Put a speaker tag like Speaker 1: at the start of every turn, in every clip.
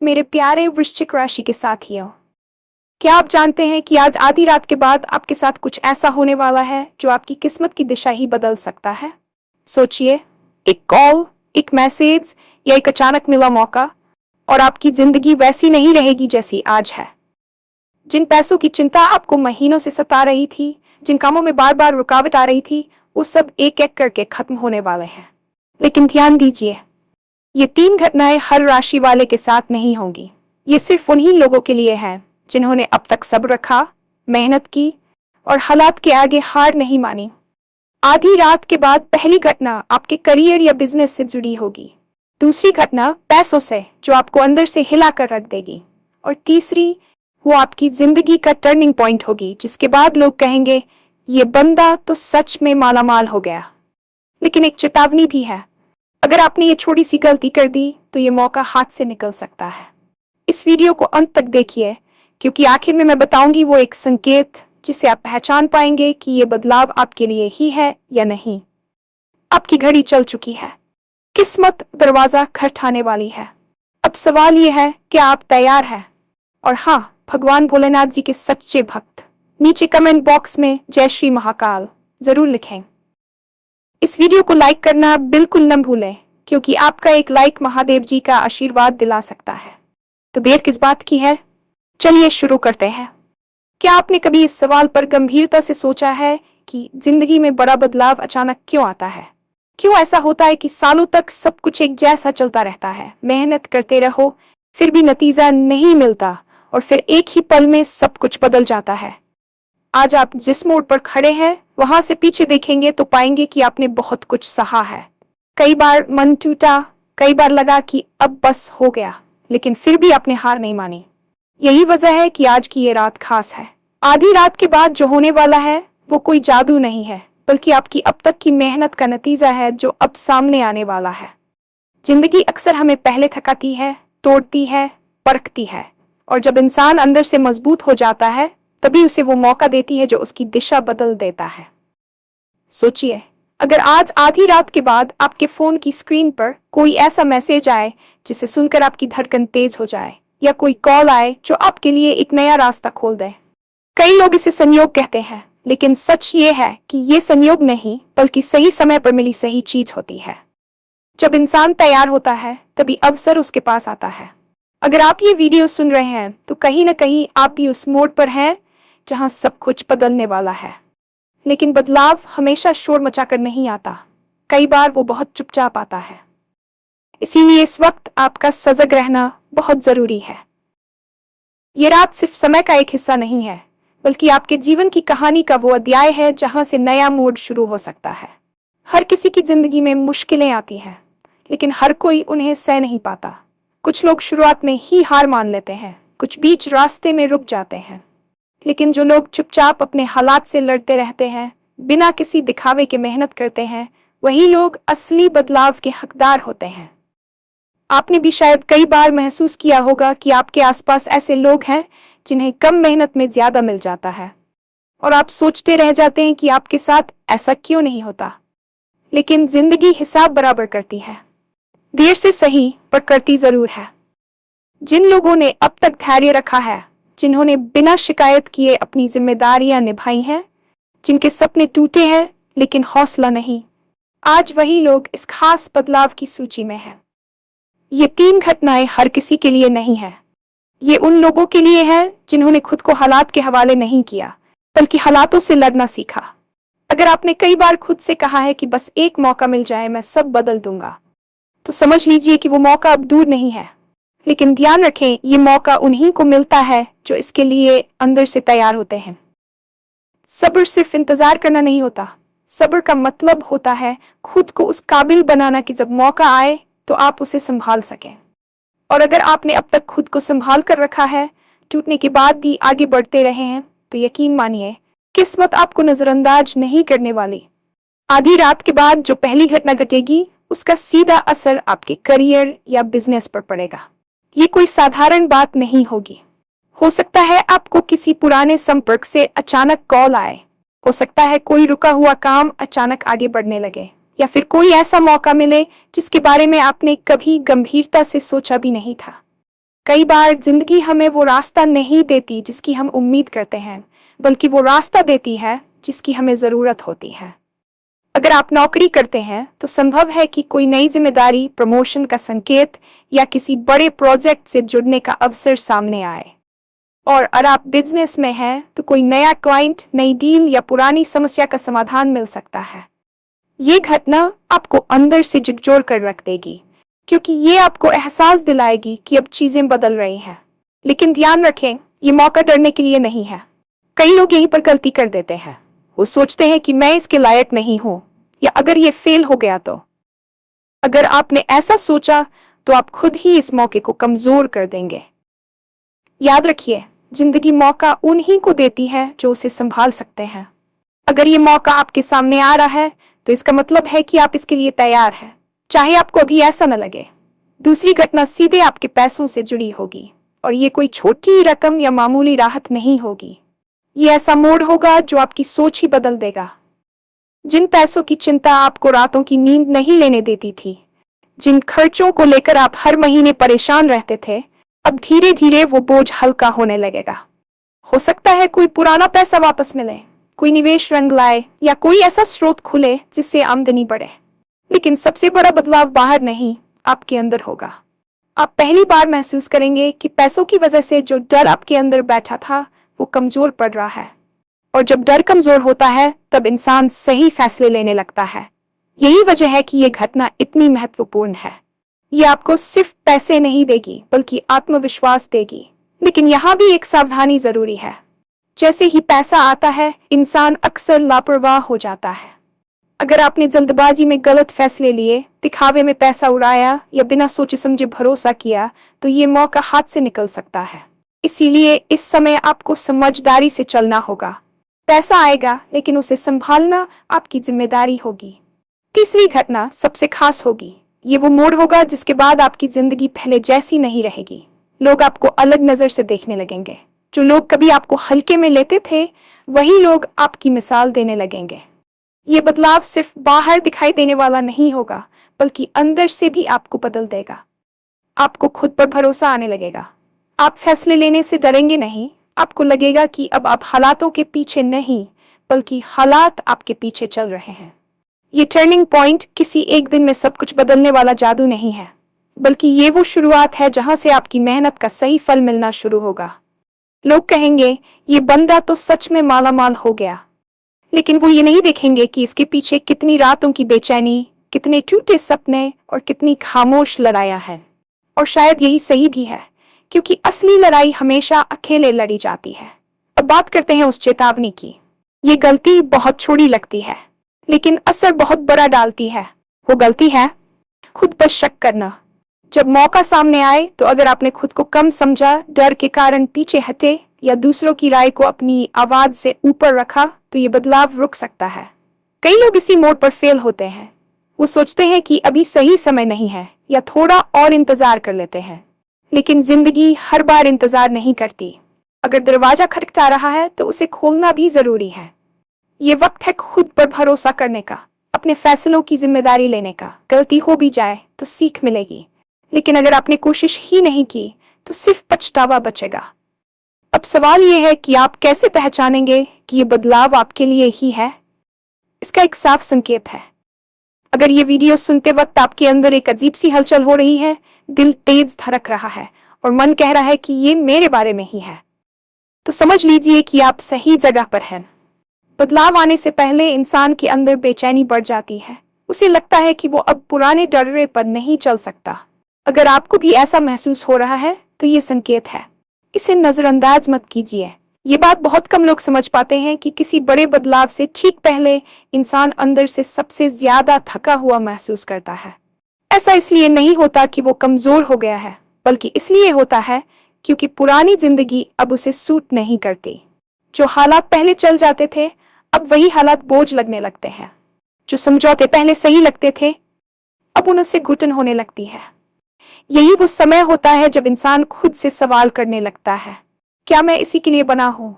Speaker 1: मेरे प्यारे वृश्चिक राशि के साथियों, क्या आप जानते हैं कि आज आधी रात के बाद आपके साथ कुछ ऐसा होने वाला है जो आपकी किस्मत की दिशा ही बदल सकता है। सोचिए, एक कॉल, एक मैसेज या एक अचानक मिला मौका और आपकी जिंदगी वैसी नहीं रहेगी जैसी आज है। जिन पैसों की चिंता आपको महीनों से सता रही थी, जिन कामों में बार बार रुकावट आ रही थी, वो सब एक एक करके खत्म होने वाले हैं। लेकिन ध्यान दीजिए, ये 3 घटनाएं हर राशि वाले के साथ नहीं होंगी। ये सिर्फ उन्हीं लोगों के लिए है जिन्होंने अब तक सब्र रखा, मेहनत की और हालात के आगे हार नहीं मानी। आधी रात के बाद पहली घटना आपके करियर या बिजनेस से जुड़ी होगी। दूसरी घटना पैसों से, जो आपको अंदर से हिला कर रख देगी। और तीसरी, वो आपकी जिंदगी का टर्निंग पॉइंट होगी, जिसके बाद लोग कहेंगे ये बंदा तो सच में मालामाल हो गया। लेकिन एक चेतावनी भी है, अगर आपने ये छोटी सी गलती कर दी तो ये मौका हाथ से निकल सकता है। इस वीडियो को अंत तक देखिए, क्योंकि आखिर में मैं बताऊंगी वो एक संकेत जिसे आप पहचान पाएंगे कि ये बदलाव आपके लिए ही है या नहीं। आपकी घड़ी चल चुकी है, किस्मत दरवाजा खटखटाने वाली है। अब सवाल ये है कि आप तैयार हैं? और हाँ, भगवान भोलेनाथ जी के सच्चे भक्त नीचे कमेंट बॉक्स में जय श्री महाकाल जरूर लिखें। इस वीडियो को लाइक करना बिल्कुल न भूलें, क्योंकि आपका एक लाइक महादेव जी का आशीर्वाद दिला सकता है। तो देर किस बात की है, चलिए शुरू करते हैं। क्या आपने कभी इस सवाल पर गंभीरता से सोचा है कि जिंदगी में बड़ा बदलाव अचानक क्यों आता है? क्यों ऐसा होता है कि सालों तक सब कुछ एक जैसा चलता रहता है, मेहनत करते रहो फिर भी नतीजा नहीं मिलता, और फिर एक ही पल में सब कुछ बदल जाता है। आज आप जिस मोड़ पर खड़े हैं वहां से पीछे देखेंगे तो पाएंगे कि आपने बहुत कुछ सहा है। कई बार मन टूटा, कई बार लगा कि अब बस हो गया, लेकिन फिर भी आपने हार नहीं मानी। यही वजह है कि आज की ये रात खास है। आधी रात के बाद जो होने वाला है वो कोई जादू नहीं है, बल्कि आपकी अब तक की मेहनत का नतीजा है जो अब सामने आने वाला है। जिंदगी अक्सर हमें पहले थकाती है, तोड़ती है, परखती है, और जब इंसान अंदर से मजबूत हो जाता है तभी उसे वो मौका देती है जो उसकी दिशा बदल देता है। सोचिए, अगर आज आधी रात के बाद आपके फोन की स्क्रीन पर कोई ऐसा मैसेज आए जिसे सुनकर आपकी धड़कन तेज हो जाए, या कोई कॉल आए जो आपके लिए एक नया रास्ता खोल दे। कई लोग इसे संयोग कहते हैं, लेकिन सच ये है कि ये संयोग नहीं, बल्कि सही समय पर मिली सही चीज होती है। जब इंसान तैयार होता है तभी अवसर उसके पास आता है। अगर आप ये वीडियो सुन रहे हैं तो कहीं ना कहीं आप भी उस मोड़ पर हैं जहां सब कुछ बदलने वाला है। लेकिन बदलाव हमेशा शोर मचाकर नहीं आता, कई बार वो बहुत चुपचाप आता है। इसीलिए इस वक्त आपका सजग रहना बहुत जरूरी है। ये रात सिर्फ समय का एक हिस्सा नहीं है, बल्कि आपके जीवन की कहानी का वो अध्याय है जहां से नया मोड़ शुरू हो सकता है। हर किसी की जिंदगी में मुश्किलें आती हैं, लेकिन हर कोई उन्हें सह नहीं पाता। कुछ लोग शुरुआत में ही हार मान लेते हैं, कुछ बीच रास्ते में रुक जाते हैं, लेकिन जो लोग चुपचाप अपने हालात से लड़ते रहते हैं, बिना किसी दिखावे के मेहनत करते हैं, वही लोग असली बदलाव के हकदार होते हैं। आपने भी शायद कई बार महसूस किया होगा कि आपके आसपास ऐसे लोग हैं जिन्हें कम मेहनत में ज्यादा मिल जाता है, और आप सोचते रह जाते हैं कि आपके साथ ऐसा क्यों नहीं होता। लेकिन जिंदगी हिसाब बराबर करती है, देर से सही पर करती जरूर है। जिन लोगों ने अब तक धैर्य रखा है, जिन्होंने बिना शिकायत किए अपनी जिम्मेदारियां निभाई हैं, जिनके सपने टूटे हैं लेकिन हौसला नहीं, आज वही लोग इस खास बदलाव की सूची में हैं। ये 3 घटनाएं हर किसी के लिए नहीं है। ये उन लोगों के लिए है जिन्होंने खुद को हालात के हवाले नहीं किया, बल्कि हालातों से लड़ना सीखा। अगर आपने कई बार खुद से कहा है कि बस एक मौका मिल जाए, मैं सब बदल दूंगा, तो समझ लीजिए कि वो मौका अब दूर नहीं है। लेकिन ध्यान रखें, ये मौका उन्हीं को मिलता है जो इसके लिए अंदर से तैयार होते हैं। सब्र सिर्फ इंतजार करना नहीं होता, सब्र का मतलब होता है खुद को उस काबिल बनाना कि जब मौका आए तो आप उसे संभाल सकें। और अगर आपने अब तक खुद को संभाल कर रखा है, टूटने के बाद भी आगे बढ़ते रहे हैं, तो यकीन मानिए किस्मत आपको नजरअंदाज नहीं करने वाली। आधी रात के बाद जो पहली घटना घटेगी, उसका सीधा असर आपके करियर या बिजनेस पर पड़ेगा। ये कोई साधारण बात नहीं होगी। हो सकता है आपको किसी पुराने संपर्क से अचानक कॉल आए, हो सकता है कोई रुका हुआ काम अचानक आगे बढ़ने लगे, या फिर कोई ऐसा मौका मिले जिसके बारे में आपने कभी गंभीरता से सोचा भी नहीं था। कई बार जिंदगी हमें वो रास्ता नहीं देती जिसकी हम उम्मीद करते हैं, बल्कि वो रास्ता देती है जिसकी हमें जरूरत होती है। अगर आप नौकरी करते हैं तो संभव है कि कोई नई जिम्मेदारी, प्रमोशन का संकेत या किसी बड़े प्रोजेक्ट से जुड़ने का अवसर सामने आए। और अगर आप बिजनेस में हैं तो कोई नया क्लाइंट, नई डील या पुरानी समस्या का समाधान मिल सकता है। ये घटना आपको अंदर से झकझोर कर रख देगी, क्योंकि ये आपको एहसास दिलाएगी कि अब चीजें बदल रही हैं। लेकिन ध्यान रखें, ये मौका डरने के लिए नहीं है। कई लोग यहीं पर गलती कर देते हैं। वो सोचते हैं कि मैं इसके लायक नहीं हूं, या अगर ये फेल हो गया तो। अगर आपने ऐसा सोचा तो आप खुद ही इस मौके को कमजोर कर देंगे। याद रखिए, जिंदगी मौका उन्हीं को देती है जो उसे संभाल सकते हैं। अगर ये मौका आपके सामने आ रहा है तो इसका मतलब है कि आप इसके लिए तैयार हैं, चाहे आपको अभी ऐसा न लगे। दूसरी घटना सीधे आपके पैसों से जुड़ी होगी, और ये कोई छोटी रकम या मामूली राहत नहीं होगी। ये ऐसा मोड़ होगा जो आपकी सोच ही बदल देगा। जिन पैसों की चिंता आपको रातों की नींद नहीं लेने देती थी, जिन खर्चों को लेकर आप हर महीने परेशान रहते थे, अब धीरे धीरे वो बोझ हल्का होने लगेगा। हो सकता है कोई पुराना पैसा वापस मिले, कोई निवेश रंग लाए, या कोई ऐसा स्रोत खुले जिससे आमदनी बढ़े। लेकिन सबसे बड़ा बदलाव बाहर नहीं, आपके अंदर होगा। आप पहली बार महसूस करेंगे कि पैसों की वजह से जो डर आपके अंदर बैठा था वो कमजोर पड़ रहा है। और जब डर कमजोर होता है तब इंसान सही फैसले लेने लगता है। यही वजह है कि ये घटना इतनी महत्वपूर्ण है। ये आपको सिर्फ पैसे नहीं देगी, बल्कि आत्मविश्वास देगी। लेकिन यहाँ भी एक सावधानी जरूरी है। जैसे ही पैसा आता है, इंसान अक्सर लापरवाह हो जाता है। अगर आपने जल्दबाजी में गलत फैसले लिए, दिखावे में पैसा उड़ाया, या बिना सोचे समझे भरोसा किया, तो ये मौका हाथ से निकल सकता है। इसीलिए इस समय आपको समझदारी से चलना होगा। पैसा आएगा, लेकिन उसे संभालना आपकी जिम्मेदारी होगी। तीसरी घटना सबसे खास होगी। ये वो मोड़ होगा जिसके बाद आपकी जिंदगी पहले जैसी नहीं रहेगी। लोग आपको अलग नजर से देखने लगेंगे। जो लोग कभी आपको हल्के में लेते थे, वही लोग आपकी मिसाल देने लगेंगे। ये बदलाव सिर्फ बाहर दिखाई देने वाला नहीं होगा, बल्कि अंदर से भी आपको बदल देगा। आपको खुद पर भरोसा आने लगेगा। आप फैसले लेने से डरेंगे नहीं। आपको लगेगा कि अब आप हालातों के पीछे नहीं, बल्कि हालात आपके पीछे चल रहे हैं। ये टर्निंग पॉइंट किसी एक दिन में सब कुछ बदलने वाला जादू नहीं है, बल्कि ये वो शुरुआत है जहां से आपकी मेहनत का सही फल मिलना शुरू होगा। लोग कहेंगे, ये बंदा तो सच में मालामाल हो गया, लेकिन वो ये नहीं देखेंगे कि इसके पीछे कितनी रातों की बेचैनी, कितने टूटे सपने और कितनी खामोश लड़ाइयां हैं। और शायद यही सही भी है, क्योंकि असली लड़ाई हमेशा अकेले लड़ी जाती है। अब बात करते हैं उस चेतावनी की। ये गलती बहुत छोटी लगती है, लेकिन असर बहुत बड़ा डालती है। वो गलती है खुद पर शक करना। जब मौका सामने आए तो अगर आपने खुद को कम समझा, डर के कारण पीछे हटे, या दूसरों की राय को अपनी आवाज से ऊपर रखा, तो ये बदलाव रुक सकता है। कई लोग इसी मोड़ पर फेल होते हैं। वो सोचते हैं कि अभी सही समय नहीं है, या थोड़ा और इंतजार कर लेते हैं। लेकिन जिंदगी हर बार इंतजार नहीं करती। अगर दरवाजा खटखटा रहा है तो उसे खोलना भी जरूरी है। ये वक्त है खुद पर भरोसा करने का, अपने फैसलों की जिम्मेदारी लेने का। गलती हो भी जाए तो सीख मिलेगी, लेकिन अगर आपने कोशिश ही नहीं की तो सिर्फ पछतावा बचेगा। अब सवाल यह है कि आप कैसे पहचानेंगे कि ये बदलाव आपके लिए ही है। इसका एक साफ संकेत है। अगर ये वीडियो सुनते वक्त आपके अंदर एक अजीब सी हलचल हो रही है, दिल तेज धड़क रहा है और मन कह रहा है कि ये मेरे बारे में ही है, तो समझ लीजिए कि आप सही जगह पर हैं। बदलाव आने से पहले इंसान के अंदर बेचैनी बढ़ जाती है। उसे लगता है कि वो अब पुराने डर्रे पर नहीं चल सकता। अगर आपको भी ऐसा महसूस हो रहा है तो ये संकेत है। इसे नजरअंदाज मत कीजिए। ये बात बहुत कम लोग समझ पाते हैं कि किसी बड़े बदलाव से ठीक पहले इंसान अंदर से सबसे ज्यादा थका हुआ महसूस करता है। ऐसा इसलिए नहीं होता कि वो कमजोर हो गया है, बल्कि इसलिए होता है क्योंकि पुरानी जिंदगी अब उसे सूट नहीं करती। जो हालात पहले चल जाते थे, अब वही हालात बोझ लगने लगते हैं। जो समझौते पहले सही लगते थे, अब उनसे घुटन होने लगती है। यही वो समय होता है जब इंसान खुद से सवाल करने लगता है, क्या मैं इसी के लिए बना हूँ?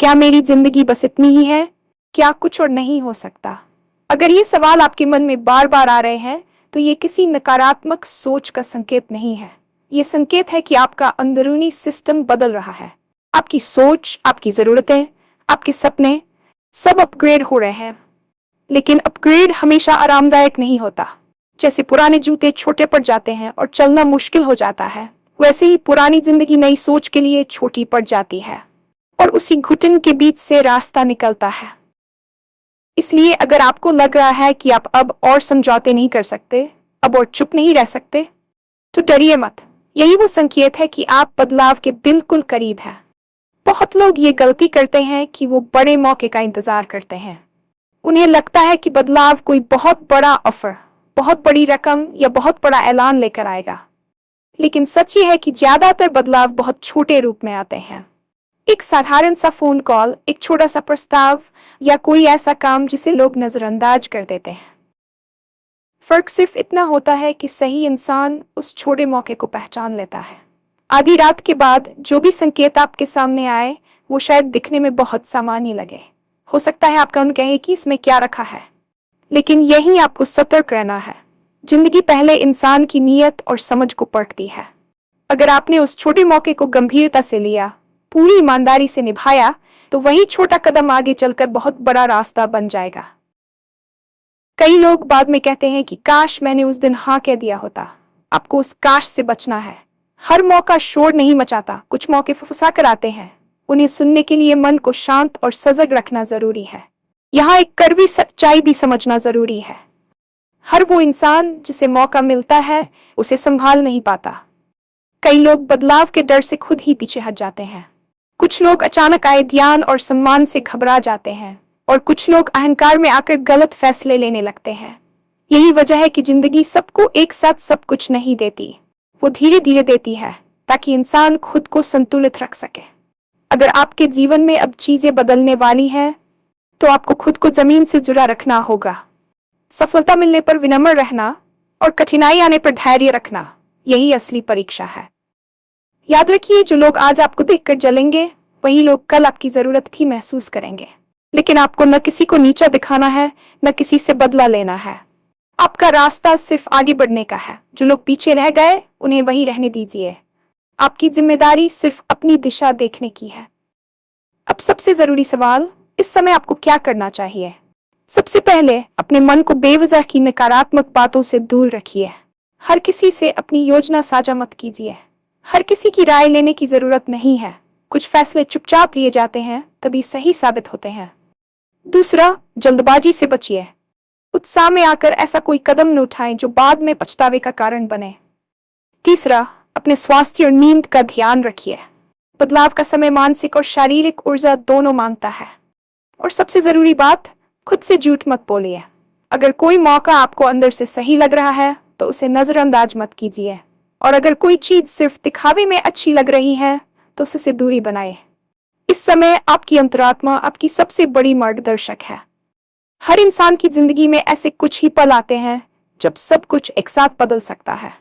Speaker 1: क्या मेरी जिंदगी बस इतनी ही है? क्या कुछ और नहीं हो सकता? अगर ये सवाल आपके मन में बार बार आ रहे हैं, तो ये किसी नकारात्मक सोच का संकेत नहीं है, ये संकेत है कि आपका अंदरूनी सिस्टम बदल रहा है। आपकी सोच, आपकी जरूरतें, आपके सपने सब अपग्रेड हो रहे हैं। लेकिन अपग्रेड हमेशा आरामदायक नहीं होता। जैसे पुराने जूते छोटे पड़ जाते हैं और चलना मुश्किल हो जाता है, वैसे ही पुरानी जिंदगी नई सोच के लिए छोटी पड़ जाती है और उसी घुटन के बीच से रास्ता निकलता है। इसलिए अगर आपको लग रहा है कि आप अब और समझौते नहीं कर सकते, अब और चुप नहीं रह सकते, तो डरिए मत। यही वो संकेत है कि आप बदलाव के बिल्कुल करीब हैं। बहुत लोग ये गलती करते हैं कि वो बड़े मौके का इंतजार करते हैं। उन्हें लगता है कि बदलाव कोई बहुत बड़ा ऑफर, बहुत बड़ी रकम या बहुत बड़ा ऐलान लेकर आएगा। लेकिन सच ये है कि ज्यादातर बदलाव बहुत छोटे रूप में आते हैं। एक साधारण सा फोन कॉल, एक छोटा सा प्रस्ताव या कोई ऐसा काम जिसे लोग नजरअंदाज कर देते हैं। फर्क सिर्फ इतना होता है कि सही इंसान उस छोटे मौके को पहचान लेता है। आधी रात के बाद जो भी संकेत आपके सामने आए, वो शायद दिखने में बहुत सामान्य लगे। हो सकता है आपका उन कहे कि इसमें क्या रखा है, लेकिन यही आपको सतर्क रहना है। जिंदगी पहले इंसान की नीयत और समझ को परखती है। अगर आपने उस छोटे मौके को गंभीरता से लिया, पूरी ईमानदारी से निभाया, तो वही छोटा कदम आगे चलकर बहुत बड़ा रास्ता बन जाएगा। कई लोग बाद में कहते हैं कि काश मैंने उस दिन हाँ कह दिया होता। आपको उस काश से बचना है। हर मौका शोर नहीं मचाता, कुछ मौके फुसफुसा कर आते हैं। उन्हें सुनने के लिए मन को शांत और सजग रखना जरूरी है। यहाँ एक कड़वी सच्चाई भी समझना जरूरी है। हर वो इंसान जिसे मौका मिलता है, उसे संभाल नहीं पाता। कई लोग बदलाव के डर से खुद ही पीछे हट जाते हैं। कुछ लोग अचानक आए ध्यान और सम्मान से घबरा जाते हैं और कुछ लोग अहंकार में आकर गलत फैसले लेने लगते हैं। यही वजह है कि जिंदगी सबको एक साथ सब कुछ नहीं देती, वो धीरे धीरे देती है ताकि इंसान खुद को संतुलित रख सके। अगर आपके जीवन में अब चीजें बदलने वाली हैं, तो आपको खुद को जमीन से जुड़ा रखना होगा। सफलता मिलने पर विनम्र रहना और कठिनाई आने पर धैर्य रखना, यही असली परीक्षा है। याद रखिए, जो लोग आज आपको देखकर जलेंगे, वही लोग कल आपकी जरूरत भी महसूस करेंगे। लेकिन आपको न किसी को नीचा दिखाना है, न किसी से बदला लेना है। आपका रास्ता सिर्फ आगे बढ़ने का है। जो लोग पीछे रह गए, उन्हें वहीं रहने दीजिए। आपकी जिम्मेदारी सिर्फ अपनी दिशा देखने की है। अब सबसे जरूरी सवाल, इस समय आपको क्या करना चाहिए? सबसे पहले अपने मन को बेवजह की नकारात्मक बातों से दूर रखिए। हर किसी से अपनी योजना साझा मत कीजिए। हर किसी की राय लेने की जरूरत नहीं है। कुछ फैसले चुपचाप लिए जाते हैं, तभी सही साबित होते हैं। दूसरा, जल्दबाजी से बचिए। उत्साह में आकर ऐसा कोई कदम न उठाएं जो बाद में पछतावे का कारण बने। तीसरा, अपने स्वास्थ्य और नींद का ध्यान रखिए। बदलाव का समय मानसिक और शारीरिक ऊर्जा दोनों मांगता है। और सबसे जरूरी बात, खुद से झूठ मत बोलिए। अगर कोई मौका आपको अंदर से सही लग रहा है, तो उसे नजरअंदाज मत कीजिए। और अगर कोई चीज सिर्फ दिखावे में अच्छी लग रही है, तो उससे दूरी बनाए। इस समय आपकी अंतरात्मा आपकी सबसे बड़ी मार्गदर्शक है। हर इंसान की जिंदगी में ऐसे कुछ ही पल आते हैं जब सब कुछ एक साथ बदल सकता है।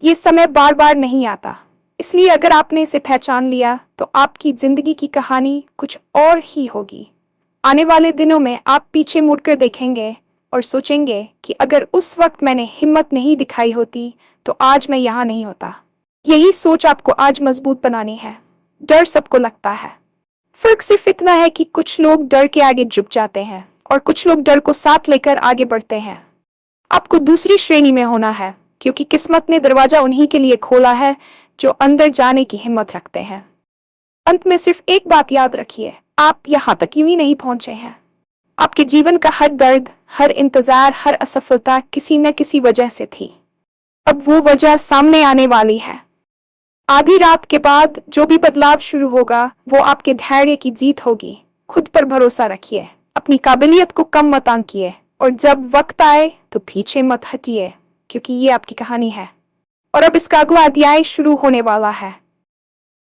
Speaker 1: ये समय बार बार नहीं आता। इसलिए अगर आपने इसे पहचान लिया, तो आपकी जिंदगी की कहानी कुछ और ही होगी। आने वाले दिनों में आप पीछे मुड़कर देखेंगे और सोचेंगे कि अगर उस वक्त मैंने हिम्मत नहीं दिखाई होती, तो आज मैं यहाँ नहीं होता। यही सोच आपको आज मजबूत बनानी है। डर सबको लगता है। फर्क सिर्फ इतना है कि कुछ लोग डर के आगे झुक जाते हैं और कुछ लोग डर को साथ लेकर आगे बढ़ते हैं। आपको दूसरी श्रेणी में होना है, क्योंकि किस्मत ने दरवाजा उन्हीं के लिए खोला है जो अंदर जाने की हिम्मत रखते हैं। अंत में सिर्फ एक बात याद रखिए, आप यहाँ तक यूं ही नहीं पहुंचे हैं। आपके जीवन का हर दर्द, हर इंतजार, हर असफलता किसी न किसी वजह से थी। अब वो वजह सामने आने वाली है। आधी रात के बाद जो भी बदलाव शुरू होगा, वो आपके धैर्य की जीत होगी। खुद पर भरोसा रखिए, अपनी काबिलियत को कम मत आंकिए, और जब वक्त आए तो पीछे मत हटिए, क्योंकि ये आपकी कहानी है और अब इसका अगला अध्याय शुरू होने वाला है।